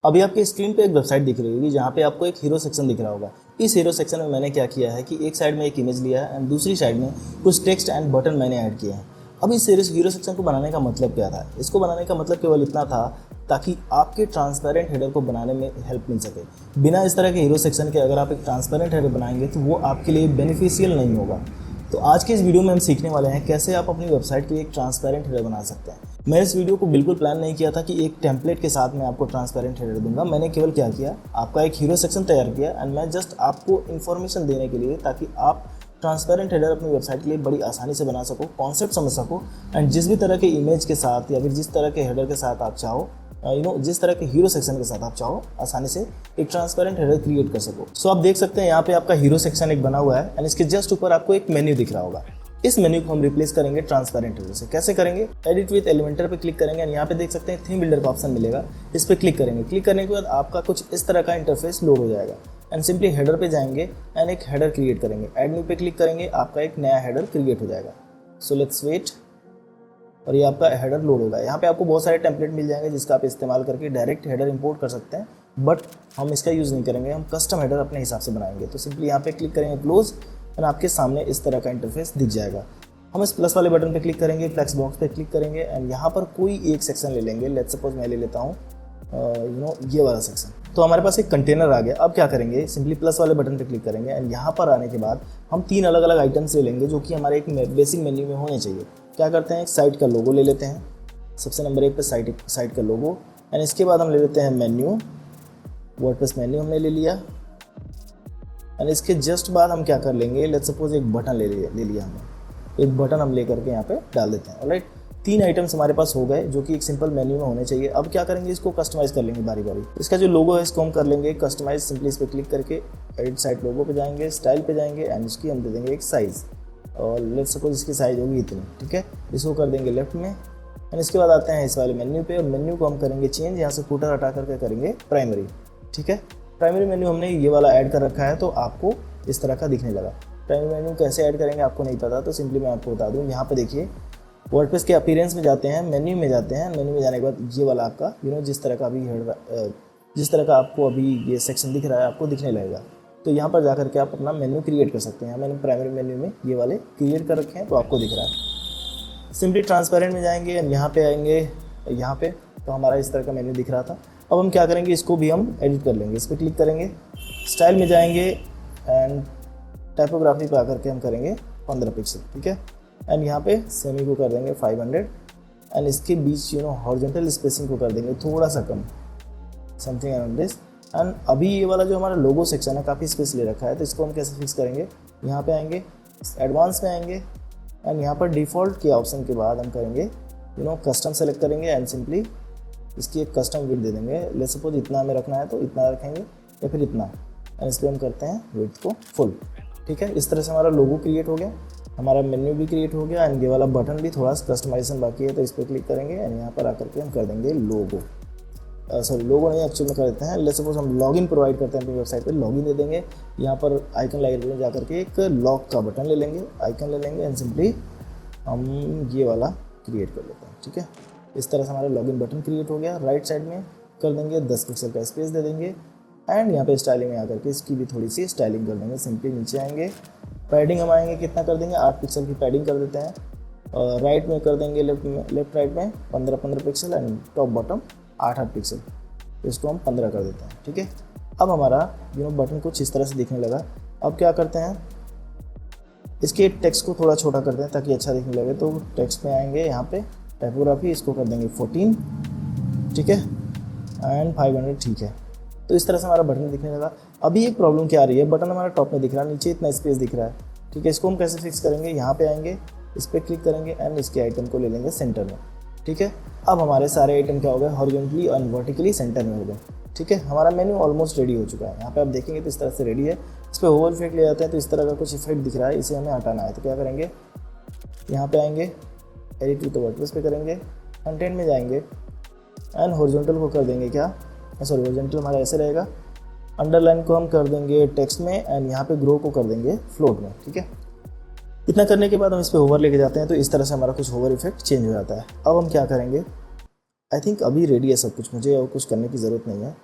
अभी आपकी स्क्रीन पे एक वेबसाइट दिख रही होगी जहाँ पे आपको एक हीरो सेक्शन दिख रहा होगा। इस हीरो सेक्शन में मैंने क्या किया है कि एक साइड में एक इमेज लिया है एंड दूसरी साइड में कुछ टेक्स्ट एंड बटन मैंने ऐड किए हैं। अब इस हीरो सेक्शन को बनाने का मतलब क्या था? इसको बनाने का मतलब केवल इतना था ताकि आपके ट्रांसपेरेंट हेडर को बनाने में हेल्प मिल सके। बिना इस तरह के हीरो सेक्शन के अगर आप एक ट्रांसपेरेंट हेडर बनाएंगे तो वो आपके लिए बेनिफिशियल नहीं होगा। तो आज के इस वीडियो में हम सीखने वाले हैं कैसे आप अपनी वेबसाइट के लिए एक ट्रांसपेरेंट हेडर बना सकते हैं। मैं इस वीडियो को बिल्कुल प्लान नहीं किया था कि एक टेम्पलेट के साथ मैं आपको ट्रांसपेरेंट हेडर दूंगा। मैंने केवल क्या किया, आपका एक हीरो सेक्शन तैयार किया एंड मैं जस्ट आपको इन्फॉर्मेशन देने के लिए ताकि आप ट्रांसपेरेंट हेडर अपनी वेबसाइट के लिए बड़ी आसानी से बना सको, कॉन्सेप्ट समझ सको एंड जिस भी तरह के इमेज के साथ या फिर जिस तरह के हेडर के साथ आप चाहो, जिस तरह के हीरो सेक्शन के साथ आप चाहो आसानी से एक ट्रांसपेरेंट हेडर क्रिएट कर सको। सो आप देख सकते हैं यहाँ पे आपका हीरो सेक्शन एक बना हुआ है एंड इसके जस्ट ऊपर आपको एक मेन्यू दिख रहा होगा। इस मेन्यू को हम रिप्लेस करेंगे ट्रांसपेरेंट हेडर से। कैसे करेंगे? एडिट विद एलिमेंटर पे क्लिक करेंगे एंड यहाँ पे देख सकते हैं थीम बिल्डर का ऑप्शन मिलेगा। इस पे क्लिक करेंगे। क्लिक करने के बाद आपका कुछ इस तरह का इंटरफेस लोड हो जाएगा एंड सिंपली हेडर पे जाएंगे एंड एक हेडर क्रिएट करेंगे। एड न्यू पे क्लिक करेंगे, आपका एक नया हेडर क्रिएट हो जाएगा। सो लेट्स वेट और ये आपका हेडर लोड होगा। यहाँ पे आपको बहुत सारे टेम्पलेट मिल जाएंगे जिसका आप इस्तेमाल करके डायरेक्ट हेडर इंपोर्ट कर सकते हैं, बट हम इसका यूज़ नहीं करेंगे। हम कस्टम हेडर अपने हिसाब से बनाएंगे। तो सिंपली यहाँ पे क्लिक करेंगे क्लोज एंड आपके सामने इस तरह का इंटरफेस दिख जाएगा। हम इस प्लस वाले बटन पे क्लिक करेंगे, फ्लेक्स बॉक्स पे क्लिक करेंगे एंड यहाँ पर कोई एक सेक्शन ले लेंगे। लेट्स सपोज मैं ले लेता हूँ ये वाला सेक्शन। तो हमारे पास एक कंटेनर आ गया। अब क्या करेंगे, सिंपली प्लस वाले बटन पे क्लिक करेंगे एंड यहाँ पर आने के बाद हम 3 अलग अलग आइटम्स ले लेंगे जो कि हमारे एक बेसिक मेन्यू में होने चाहिए। क्या करते हैं, एक साइट का लोगो ले लेते हैं। सबसे नंबर 1 पे साइट का लोगो एंड इसके बाद हम ले लेते हैं मेन्यू, वर्डप्रेस मेन्यू हमने ले लिया एंड इसके जस्ट बाद हम क्या कर लेंगे, लेट्स सपोज एक बटन ले लिया हमने। एक बटन हम लेकर के यहाँ पे डाल देते हैं। ऑलराइट, 3 आइटम्स हमारे पास हो गए जो कि एक सिंपल मेन्यू में होने चाहिए। अब क्या करेंगे, इसको कस्टमाइज कर लेंगे बारी बारी। इसका जो लोगो है इसको हम कर लेंगे कस्टमाइज। सिंपली इस पर क्लिक करके एडिट साइट लोगो पे जाएंगे, स्टाइल पे जाएंगे एंड इसकी हम दे देंगे एक साइज़ और लेट्स सपोज इसकी साइज़ होगी इतनी। ठीक है, इसको कर देंगे लेफ्ट में एंड इसके बाद आते हैं इस वाले मेन्यू पे और मेन्यू को हम करेंगे चेंज। यहाँ से फुटर हटा करके करेंगे प्राइमरी। ठीक है, प्राइमरी मेन्यू हमने ये वाला ऐड कर रखा है तो आपको इस तरह का दिखने लगा। प्राइमरी मेन्यू कैसे ऐड करेंगे आपको नहीं पता तो सिंपली मैं आपको बता दूं। यहाँ पे देखिए वर्डप्रेस के अपीयरेंस में जाते हैं, मेन्यू में जाते हैं। मेन्यू में जाने के बाद ये वाला आपका जिस तरह का आपको अभी ये सेक्शन दिख रहा है आपको दिखने लगेगा। तो यहाँ पर जाकर के आप अपना मेन्यू क्रिएट कर सकते हैं। मैंने प्राइमरी मेन्यू में ये वाले क्रिएट कर रखे हैं तो आपको दिख रहा है। सिंपली ट्रांसपेरेंट में जाएंगे, यहाँ पे आएंगे, यहाँ पे तो हमारा इस तरह का मेन्यू दिख रहा था। अब हम क्या करेंगे, इसको भी हम एडिट कर लेंगे। इस पर क्लिक करेंगे, स्टाइल में जाएंगे एंड टाइपोग्राफी पे आकर के हम करेंगे 15 पिक्सल। ठीक है, एंड यहाँ पे सेमी को कर देंगे 500 एंड इसके बीच हॉरिजॉन्टल स्पेसिंग को कर देंगे थोड़ा सा कम, समथिंग अराउंड दिस। एंड अभी ये वाला जो हमारा लोगो सेक्शन है काफ़ी स्पेस ले रखा है तो इसको हम कैसे फिक्स करेंगे, यहाँ पे आएंगे, एडवांस में आएंगे एंड यहाँ पर डिफ़ॉल्ट के ऑप्शन के बाद हम करेंगे कस्टम सेलेक्ट करेंगे एंड सिंपली इसकी एक कस्टम विड्थ दे देंगे। लेट्स सपोज इतना हमें रखना है तो इतना रखेंगे या फिर इतना एंड इस पर हम करते हैं विड्थ को फुल। ठीक है, इस तरह से हमारा लोगो क्रिएट हो गया, हमारा मेन्यू भी क्रिएट हो गया एंड ये वाला बटन भी थोड़ा सा कस्टमाइजेशन बाकी है तो इस पर क्लिक करेंगे एंड यहाँ पर आकर के हम कर देंगे लोगो। लोगो नहीं, एक्चुअली में कर देते हैं। लेट्स सपोज हम लॉगिन प्रोवाइड करते हैं अपनी वेबसाइट पे, लॉगिन दे देंगे। यहाँ पर आइकन लाइब्रेरी में जाकर के एक लॉक का बटन ले लेंगे, आइकन ले लेंगे एंड सिंपली हम ये वाला क्रिएट कर लेते हैं। ठीक है, इस तरह से हमारा लॉगिन बटन क्रिएट हो गया। राइट साइड में कर देंगे 10 पिक्सल का स्पेस दे देंगे एंड यहाँ पे स्टाइलिंग में आकर के इसकी भी थोड़ी सी स्टाइलिंग कर देंगे। सिंपली नीचे आएंगे, पैडिंग हम आएंगे, कितना कर देंगे 8 पिक्सल की पैडिंग कर देते हैं। और राइट में कर देंगे लेफ्ट राइट में 15 pixel and top bottom 8 pixel, तो इसको हम 15 कर देते हैं। ठीक है, अब हमारा बटन कुछ इस तरह से दिखने लगा। अब क्या करते हैं, इसके टेक्स्ट को थोड़ा छोटा करते हैं ताकि अच्छा दिखने लगे। तो टेक्स्ट में आएंगे, यहाँ पे टाइपोग्राफी इसको कर देंगे 14। ठीक है, एंड 500। ठीक है, तो इस तरह से हमारा बटन दिखने लगा। अभी एक प्रॉब्लम क्या आ रही है, बटन हमारा टॉप में दिख रहा है, नीचे इतना स्पेस दिख रहा है। ठीक है, इसको हम कैसे फिक्स करेंगे, यहाँ पे आएंगे, इस पर क्लिक करेंगे एंड इसके आइटम को ले लेंगे सेंटर में। ठीक है, अब हमारे सारे आइटम क्या हो गए, हॉरिजॉन्टली एंड वर्टिकली सेंटर में हो गए। ठीक है, हमारा मेन्यू ऑलमोस्ट रेडी हो चुका है। यहाँ पे आप देखेंगे तो इस तरह से रेडी है। इस पर ओवर इफेक्ट ले जाते हैं तो इस तरह का कुछ इफेक्ट दिख रहा है, इसे हमें हटाना है। तो क्या करेंगे, यहाँ पे आएंगे, एडिट विद वर्डप्रेस पे करेंगे, कंटेंट में जाएंगे एंड हॉरिजॉन्टल को कर देंगे हॉरिजॉन्टल हमारा ऐसे रहेगा। अंडरलाइन को हम कर देंगे टेक्स्ट में एंड यहाँ पे ग्रो को कर देंगे फ्लोट में। ठीक है, इतना करने के बाद हम इस पर होवर लेके जाते हैं तो इस तरह से हमारा कुछ होवर इफेक्ट चेंज हो जाता है। अब हम क्या करेंगे, आई थिंक अभी रेडी है सब कुछ, मुझे और कुछ करने की ज़रूरत नहीं है।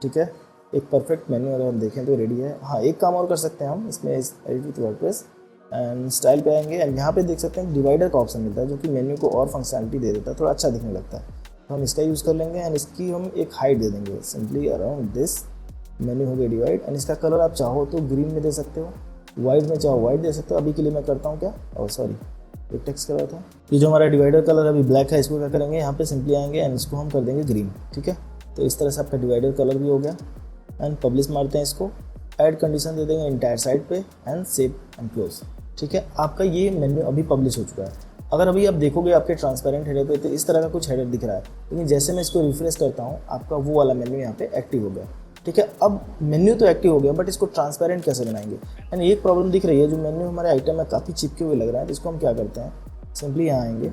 ठीक है, एक परफेक्ट मेन्यू अगर हम देखें तो रेडी है। हाँ, एक काम और कर सकते हैं हम इसमें, edit with WordPress and style पे आएंगे एंड यहाँ पे देख सकते हैं डिवाइडर का ऑप्शन मिलता है जो कि मेन्यू को और फंक्शनलिटी दे देता है, थोड़ा अच्छा दिखने लगता है। तो हम इसका यूज़ कर लेंगे एंड इसकी हम एक हाइट दे देंगे सिंपली अराउंड दिस। मेन्यू हो गया डिवाइड एंड इसका कलर आप चाहो तो ग्रीन में दे सकते हो, वाइट में चाहो वाइट दे सकते हो। अभी के लिए मैं करता हूँ क्या, और सॉरी एक टेक्स्ट कलर था। ये जो हमारा डिवाइडर कलर अभी ब्लैक है, इसको क्या करेंगे, यहाँ पे सिंपली आएंगे एंड इसको हम कर देंगे ग्रीन। ठीक है, तो इस तरह से आपका डिवाइडर कलर भी हो गया एंड पब्लिश मारते हैं इसको, ऐड कंडीशन दे देंगे इंटायर साइड पे एंड सेव एंड क्लोज। ठीक है, आपका ये मेन्यू अभी पब्लिश हो चुका है। अगर अभी आप देखोगे आपके ट्रांसपेरेंट हेडर पे तो इस तरह का कुछ हेडर दिख रहा है, लेकिन जैसे मैं इसको रिफ्रेश करता हूँ आपका वो वाला मेन्यू यहाँ पे एक्टिव हो गया। ठीक है, अब मेन्यू तो एक्टिव हो गया बट इसको ट्रांसपेरेंट कैसे बनाएंगे, एंड एक प्रॉब्लम दिख रही है, जो मेन्यू हमारे आइटम में काफ़ी चिपके हुए लग रहा है। तो इसको हम क्या करते हैं, सिंपली यहाँ आएंगे,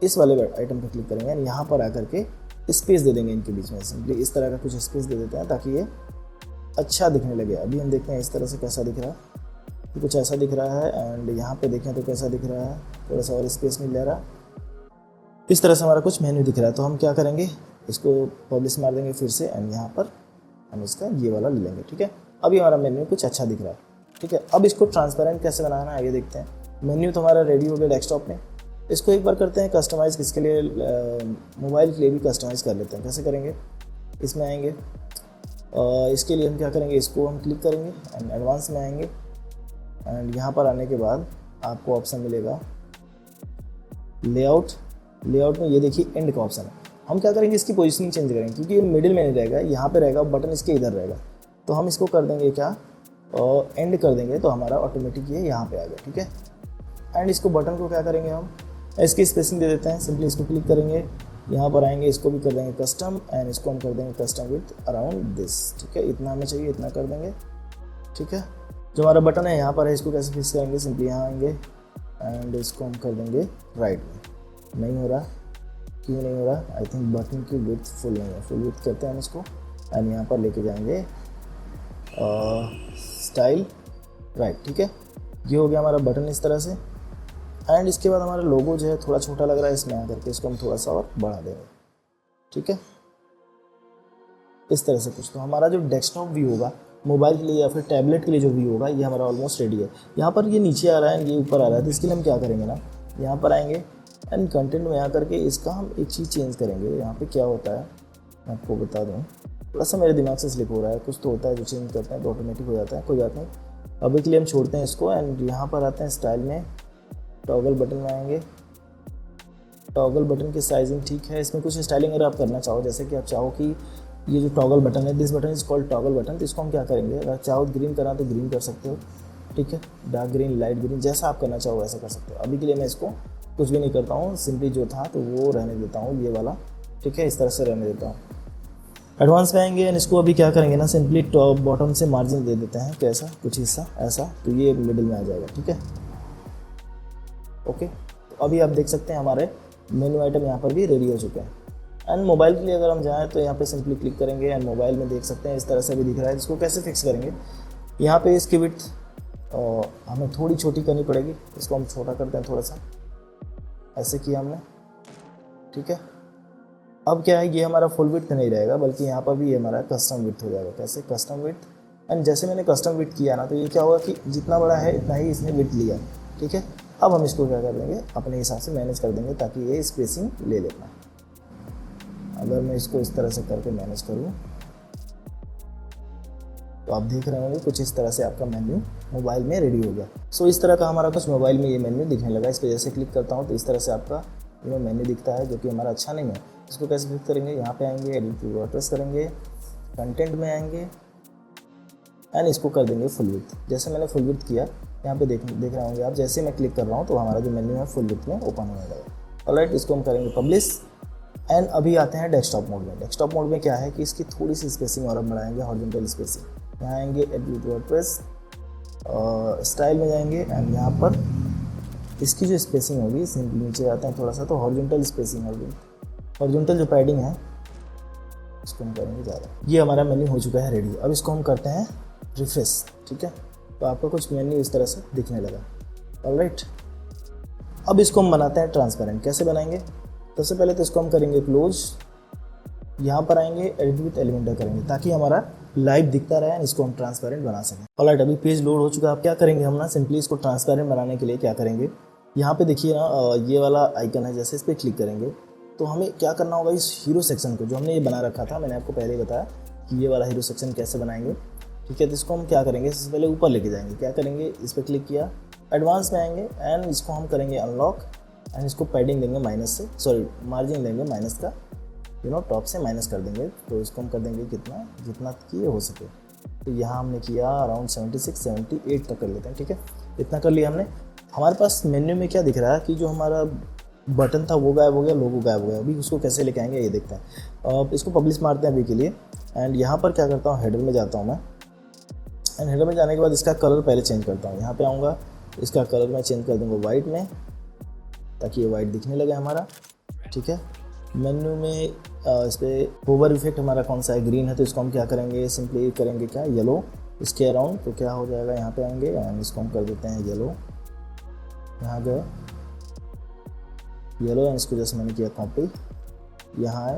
इस वाले आइटम पर क्लिक करेंगे एंड यहाँ पर आकर के स्पेस दे देंगे इनके बीच में, सिंपली इस तरह का कुछ स्पेस दे देते हैं ताकि ये अच्छा दिखने लगे। अभी हम देखते हैं इस तरह से कैसा दिख रहा है, तो कुछ ऐसा दिख रहा है एंड यहाँ पे देखें तो कैसा दिख रहा है, थोड़ा सा और स्पेस मिल जा रहा है। इस तरह से हमारा कुछ मेन्यू दिख रहा है। तो हम क्या करेंगे, इसको पब्लिश मार देंगे फिर से एंड यहाँ पर हम इसका ये वाला ले लेंगे। ठीक है, अभी हमारा मेन्यू कुछ अच्छा दिख रहा है। ठीक है, अब इसको ट्रांसपेरेंट कैसे बनाना है ये देखते हैं। मेन्यू तो हमारा रेडी हो गया डेस्कटॉप में, इसको एक बार करते हैं कस्टमाइज़, किसके लिए, मोबाइल के लिए भी कस्टमाइज़ कर लेते हैं। कैसे करेंगे, इसमें आएंगे, इसके लिए हम क्या करेंगे, इसको हम क्लिक करेंगे एंड एडवांस में आएंगे एंड यहाँ पर आने के बाद आपको ऑप्शन मिलेगा लेआउट। लेआउट में ये देखिए एंड का ऑप्शन है। हम क्या करेंगे, इसकी पोजीशनिंग चेंज करेंगे क्योंकि ये मिडिल में नहीं रहेगा, यहाँ पे रहेगा, बटन इसके इधर रहेगा। तो हम इसको कर देंगे क्या, एंड कर देंगे, तो हमारा ऑटोमेटिक ये यहाँ पे आ गया। ठीक है, एंड इसको बटन को क्या करेंगे, हम इसकी स्पेसिंग दे देते हैं। सिंपली इसको क्लिक करेंगे, यहाँ पर आएंगे, इसको भी कर देंगे कस्टम एंड इसको हम कर देंगे कस्टम विथ अराउंड दिस। ठीक है, इतना हमें चाहिए, इतना कर देंगे। ठीक है, जो हमारा बटन है यहाँ पर है, इसको कैसे फिक्स करेंगे, सिंपली यहाँ आएंगे एंड इसको हम कर देंगे राइट में। नहीं हो रहा, क्यों नहीं हो रहा, आई थिंक बटन की विड्थ फुल नहीं है। फुल विड्थ करते हैं हम इसको एंड यहाँ पर लेके जाएंगे स्टाइल राइट। ठीक है, ये हो गया हमारा बटन इस तरह से एंड इसके बाद हमारा लोगो जो है थोड़ा छोटा लग रहा है, इसमें आकर के इसको हम थोड़ा सा और बढ़ा देंगे। ठीक है, इस तरह से कुछ। तो हमारा जो डेस्कटॉप व्यू होगा मोबाइल के लिए या फिर टैबलेट के लिए जो व्यू होगा, ये हमारा ऑलमोस्ट रेडी है। यहाँ पर ये नीचे आ रहा है, ये ऊपर आ रहा है, तो इसके लिए हम क्या करेंगे ना, यहाँ पर आएंगे एंड कंटेंट में आकर के इसका हम एक चीज़ चेंज करेंगे। यहाँ पे क्या होता है मैं आपको बता दूँ, थोड़ा सा मेरे दिमाग से स्लिप हो रहा है, कुछ तो होता है जो चेंज करते हैं तो ऑटोमेटिक हो जाता है, कोई बात नहीं। अभी के लिए हम छोड़ते हैं इसको एंड यहाँ पर आते हैं स्टाइल में, टॉगल बटन में आएंगे। टॉगल बटन की साइजिंग ठीक है, इसमें कुछ स्टाइलिंग अगर आप करना चाहो, जैसे कि आप चाहो कि ये जो टॉगल बटन है, this button is called toggle button, तो इसको हम क्या करेंगे, अगर चाहो ग्रीन करना तो ग्रीन कर सकते हो। ठीक है, डार्क ग्रीन, लाइट ग्रीन, जैसा आप करना चाहो वैसा कर सकते हो। अभी के लिए मैं इसको कुछ भी नहीं करता हूँ, सिंपली जो था तो वो रहने देता हूँ, ये वाला। ठीक है, इस तरह से रहने देता हूँ। एडवांस में आएंगे एंड इसको अभी क्या करेंगे ना, सिंपली टॉप बॉटम से मार्जिन दे देते हैं, कैसा कुछ हिस्सा ऐसा, तो ये मिडिल में आ जाएगा। ठीक है, ओके, तो अभी आप देख सकते हैं हमारे मेन्यू आइटम यहाँ पर भी रेडी हो चुके हैं। एंड मोबाइल के लिए अगर हम जाएँ तो यहाँ पे सिंपली क्लिक करेंगे एंड मोबाइल में देख सकते हैं इस तरह से भी दिख रहा है। इसको कैसे फिक्स करेंगे, यहाँ पे इसकी विड्थ हमें थोड़ी छोटी करनी पड़ेगी, इसको हम छोटा करते हैं थोड़ा सा, ऐसे किया हमने। ठीक है, अब क्या है, ये हमारा फुल विड्थ नहीं रहेगा बल्कि यहाँ पर भी ये हमारा कस्टम विड्थ हो जाएगा। कैसे, कस्टम विड्थ, एंड जैसे मैंने कस्टम विड्थ किया ना, तो ये क्या होगा कि जितना बड़ा है इतना ही इसने विड्थ लिया। ठीक है, अब हम इसको क्या कर देंगे, अपने हिसाब से मैनेज कर देंगे ताकि ये स्पेसिंग ले लेना। अगर मैं इसको इस तरह से करके मैनेज करूँ तो आप देख रहे होंगे कुछ इस तरह से आपका मेन्यू मोबाइल में रेडी हो गया। सो इस तरह का हमारा कुछ मोबाइल में ये मेन्यू दिखने लगा। इस पर जैसे क्लिक करता हूँ तो इस तरह से आपका ये मेन्यू दिखता है, जो कि हमारा अच्छा नहीं है। इसको कैसे क्लिक करेंगे, यहाँ पे आएंगे, एडिट विद वर्डप्रेस करेंगे, कंटेंट में आएंगे एंड इसको कर देंगे फुल विड्थ। जैसे मैंने फुल विड्थ किया, यहाँ पे देख रहे होंगे आप, जैसे मैं क्लिक कर रहा हूँ तो हमारा जो मेन्यू है फुल विड्थ में ओपन होने लगा। ऑलराइट, इसको हम करेंगे पब्लिश एंड अभी आते हैं डेस्कटॉप मोड में। डेस्कटॉप मोड में क्या है कि इसकी थोड़ी सी स्पेसिंग और बढ़ाएंगे, हॉरिजॉन्टल स्पेसिंग। यहाँ आएंगे, एडिट विद वर्डप्रेस, स्टाइल में जाएंगे एंड यहाँ पर इसकी जो स्पेसिंग होगी, सिंपली नीचे आते हैं थोड़ा सा, तो हॉरिजॉन्टल स्पेसिंग होगी, हॉरिजॉन्टल जो पैडिंग है इसको हम करेंगे ज़्यादा। ये हमारा मेन्यू हो चुका है रेडी। अब इसको हम करते हैं रिफ्रेश। ठीक है, तो आपका कुछ मेन्यू इस तरह से दिखने लगा। ऑलराइट, अब इसको हम बनाते हैं ट्रांसपेरेंट। कैसे बनाएंगे, सबसे पहले तो इसको हम करेंगे क्लोज, यहाँ पर आएंगे एडिट विथ एलिमेंटर करेंगे ताकि हमारा लाइव दिखता रहे एंड इसको हम ट्रांसपेरेंट बना सकें। ऑलराइट, अभी पेज लोड हो चुका है। अब क्या करेंगे हम ना, सिंपली इसको ट्रांसपेरेंट बनाने के लिए क्या करेंगे, यहाँ पे देखिए ना ये वाला आइकन है, जैसे इस पर क्लिक करेंगे तो हमें क्या करना होगा, इस हीरो सेक्शन को जो हमने ये बना रखा था, मैंने आपको पहले ही बताया कि ये वाला हीरो सेक्शन कैसे बनाएंगे। ठीक है, तो इसको हम क्या करेंगे, इससे पहले ऊपर लेके जाएंगे। क्या करेंगे, इस पर क्लिक किया, एडवांस में आएंगे एंड इसको हम करेंगे अनलॉक एंड इसको पैडिंग देंगे माइनस से, सॉरी मार्जिन देंगे माइनस का, टॉप से माइनस कर देंगे। तो इसको हम कर देंगे कितना, जितना कि हो सके। तो यहाँ हमने किया अराउंड 76 78 तक कर लेते हैं। ठीक है, इतना कर लिया हमने। हमारे पास मेन्यू में क्या दिख रहा है कि जो हमारा बटन था वो गायब हो गया, लोगो गायब हो गया। अभी उसको कैसे लेके आएंगे ये देखते हैं। अब इसको पब्लिश मारते हैं अभी के लिए एंड यहाँ पर क्या करता हूँ, हेडर में जाता हूँ मैं एंड हेडर में जाने के बाद इसका कलर पहले चेंज करता हूँ। यहाँ पे आऊँगा, इसका कलर मैं चेंज कर दूँगा वाइट में ताकि ये वाइट दिखने लगे हमारा। ठीक है, मेन्यू में इस पर ओवर इफेक्ट हमारा कौन सा है, ग्रीन है, तो इसको हम क्या करेंगे, सिंपली करेंगे क्या, येलो इसके अराउंड। तो क्या हो जाएगा, यहाँ पे आएंगे एंड इसको हम कर देते हैं येलो। यहाँ गए येलो एंड इसको जैसे मैंने किया कॉपी, यहाँ है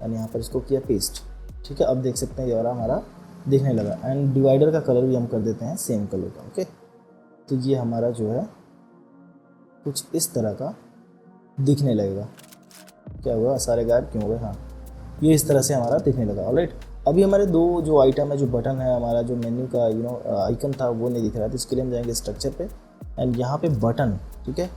एंड यहाँ पर इसको किया पेस्ट। ठीक है, अब देख सकते हैं ये वाला हमारा दिखने लगा एंड डिवाइडर का कलर भी हम कर देते हैं सेम कलर का। ओके, तो ये हमारा जो है कुछ इस तरह का दिखने लगेगा। क्या हुआ, सारे गायब क्यों हो गए, हाँ ये इस तरह से हमारा दिखने लगा। ऑलराइट, अभी हमारे दो जो आइटम है, जो बटन है हमारा, जो मेन्यू का आइकन था वो नहीं दिख रहा है। तो इसके लिए हम जाएंगे स्ट्रक्चर पे एंड यहाँ पे बटन। ठीक है,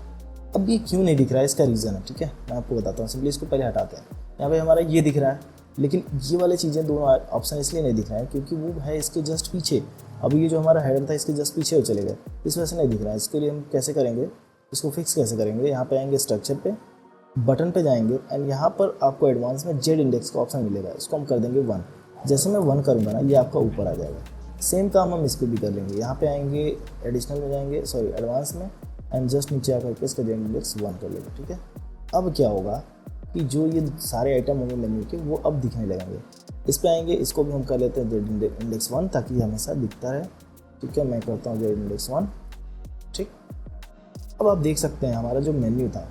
अब ये क्यों नहीं दिख रहा है, इसका रीज़न है। ठीक है, मैं आपको बताता हूँ। सिंपली इसको पहले हटाते हैं। यहाँ पे हमारा ये दिख रहा है, लेकिन ये वाले चीज़ें दोनों ऑप्शन इसलिए नहीं दिख रहे हैं क्योंकि वो है इसके जस्ट पीछे। अभी ये जो हमारा हेडर था इसके जस्ट पीछे हो चले गए, इस वजह से नहीं दिख रहा है। इसके लिए हम कैसे करेंगे, इसको फिक्स कैसे करेंगे, यहाँ पे आएंगे स्ट्रक्चर पे, बटन पे जाएंगे एंड यहाँ पर आपको एडवांस में जेड इंडेक्स का ऑप्शन मिलेगा। इसको हम कर देंगे 1। जैसे मैं 1 करूँगा ना, ये आपका ऊपर आ जाएगा। सेम काम हम इस पर भी कर लेंगे। यहाँ पे आएंगे एडिशनल में जाएंगे, सॉरी एडवांस में एंड जस्ट नीचे आकर के इसका जेड इंडेक्स 1 कर लेंगे। ठीक है, अब क्या होगा कि जो ये सारे आइटम होंगे मेन्यू के वो अब दिखने लगेंगे। इस पे आएंगे, इसको भी हम कर लेते हैं जेड इंडेक्स 1 ताकि ये हमेशा दिखता रहे। ठीक है, मैं करता हूँ जेड इंडेक्स 1। ठीक, अब आप देख सकते हैं हमारा जो मेन्यू था,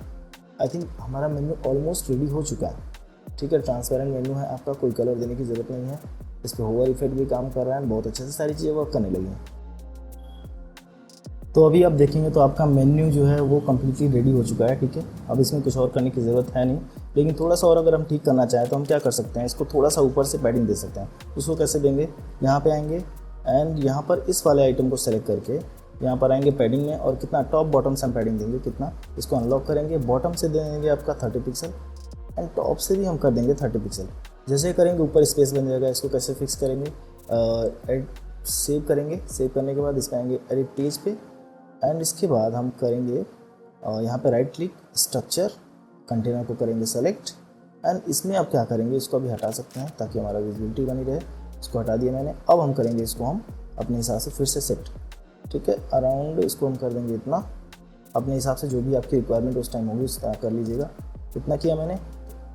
आई थिंक हमारा मेन्यू ऑलमोस्ट रेडी हो चुका है। ठीक है, ट्रांसपेरेंट मेन्यू है आपका, कोई कलर देने की ज़रूरत नहीं है। इस पर होवर इफेक्ट भी काम कर रहा है, बहुत अच्छे से सारी चीज़ें वर्क करने लगी हैं। तो अभी आप देखेंगे तो आपका मेन्यू जो है वो कम्प्लीटली रेडी हो चुका है। ठीक है, अब इसमें कुछ और करने की ज़रूरत है नहीं, लेकिन थोड़ा सा और अगर हम ठीक करना चाहें तो हम क्या कर सकते हैं, इसको थोड़ा सा ऊपर से पैडिंग दे सकते हैं। उसको कैसे देंगे, यहाँ पे आएंगे एंड यहाँ पर इस वाले आइटम को सेलेक्ट करके यहाँ पर आएंगे पैडिंग में और कितना टॉप बॉटम से हम पैडिंग देंगे, कितना, इसको अनलॉक करेंगे। बॉटम से दे देंगे आपका 30 पिक्सल एंड टॉप से भी हम कर देंगे 30 पिक्सल। जैसे करेंगे ऊपर स्पेस बन जाएगा। इसको कैसे फिक्स करेंगे, सेव करेंगे। सेव करने के बाद इस पर आएंगे एडिट पेज पे एंड इसके बाद हम करेंगे यहाँ पे राइट क्लिक, स्ट्रक्चर, कंटेनर को करेंगे सेलेक्ट एंड इसमें आप क्या करेंगे, इसको अभी हटा सकते हैं ताकि हमारा विजिबिलिटी बनी रहे। इसको हटा दिया मैंने। अब हम करेंगे इसको हम अपने हिसाब से फिर से सेट। ठीक है, अराउंड इसको हम कर देंगे इतना, अपने हिसाब से जो भी आपकी रिक्वायरमेंट उस टाइम होगी उस तरह कर लीजिएगा। इतना किया मैंने,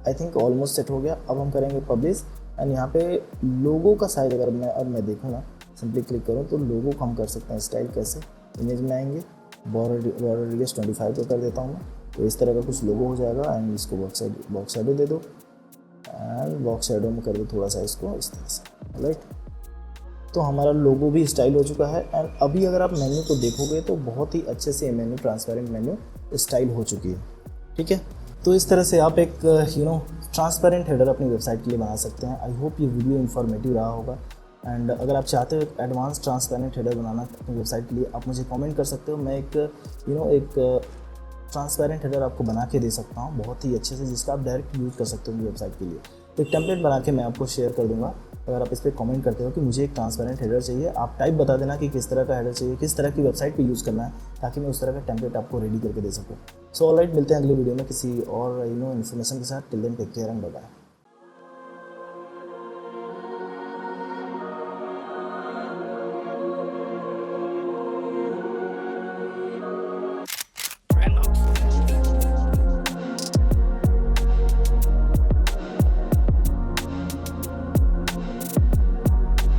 आई थिंक ऑलमोस्ट सेट हो गया। अब हम करेंगे पब्लिश एंड यहाँ पे लोगो का साइज अगर मैं देखूँ ना, सिंपली क्लिक करूँ तो लोगो को हम कर सकते हैं स्टाइल कैसे। इमेज में आएंगे, बॉर्डर रेडियस 25 को कर देता हूँ मैं, तो इस तरह का कुछ लोगो हो जाएगा एंड इसको बॉक्स शैडो दे दो एंड बॉक्स शैडो में कर दो थोड़ा सा इसको इस तरह से। राइट, तो हमारा लोगो भी स्टाइल हो चुका है एंड अभी अगर आप मेन्यू को देखोगे तो बहुत ही अच्छे से मेन्यू, ट्रांसपेरेंट मेन्यू स्टाइल हो चुकी है। ठीक है, तो इस तरह से आप एक ट्रांसपेरेंट हेडर अपनी वेबसाइट के लिए बना सकते हैं। आई होप ये वीडियो इन्फॉर्मेटिव रहा होगा एंड अगर आप चाहते हो एक एडवांस ट्रांसपेरेंट हेडर बनाना अपनी वेबसाइट के लिए, आप मुझे कमेंट कर सकते हो। मैं एक ट्रांसपेरेंट हेडर आपको बना के दे सकता हूँ बहुत ही अच्छे से, जिसका आप डायरेक्ट यूज़ कर सकते हो अपनी वेबसाइट के लिए। एक टेम्पलेट बना के मैं आपको शेयर कर दूंगा। अगर आप इस पर कमेंट करते हो कि मुझे एक ट्रांसपेरेंट हेडर चाहिए, आप टाइप बता देना कि किस तरह का हेडर चाहिए, किस तरह की वेबसाइट पे यूज़ करना है, ताकि मैं उस तरह का टेम्पलेट आपको रेडी करके दे सकूँ। सो ऑलराइट, मिलते हैं अगली वीडियो में किसी और इन्फॉर्मेशन के साथ। Till then take care and bye bye.